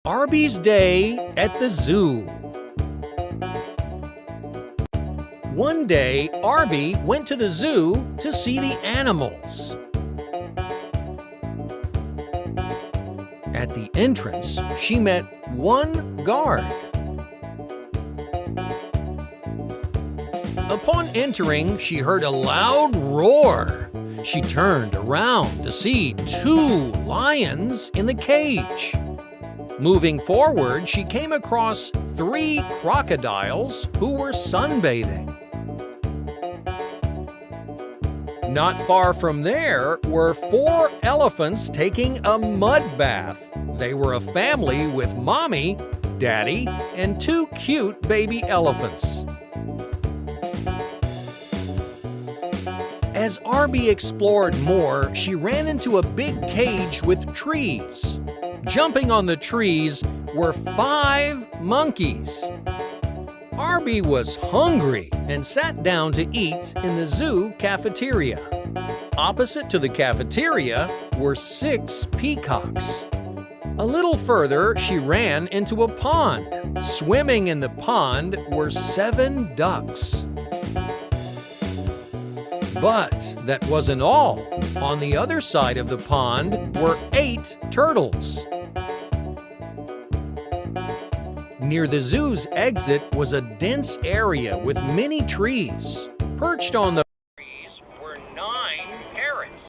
Arby's day at the zoo. One day, Arby went to the zoo to see the animals. At the entrance, she met one guard. Upon entering, she heard a loud roar. She turned around to see two lions in the cage. Moving forward, she came across three crocodiles who were sunbathing. Not far from there were four elephants taking a mud bath. They were a family with Mommy, Daddy, and two cute baby elephants. As Arby explored more, she ran into a big cage with trees. Jumping on the trees were 5 monkeys. Arby was hungry and sat down to eat in the zoo cafeteria. Opposite to the cafeteria were 6 peacocks. A little further, she ran into a pond. Swimming in the pond were 7 ducks. But that wasn't all. On the other side of the pond were 8 turtles. Near the zoo's exit was a dense area with many trees. Perched on the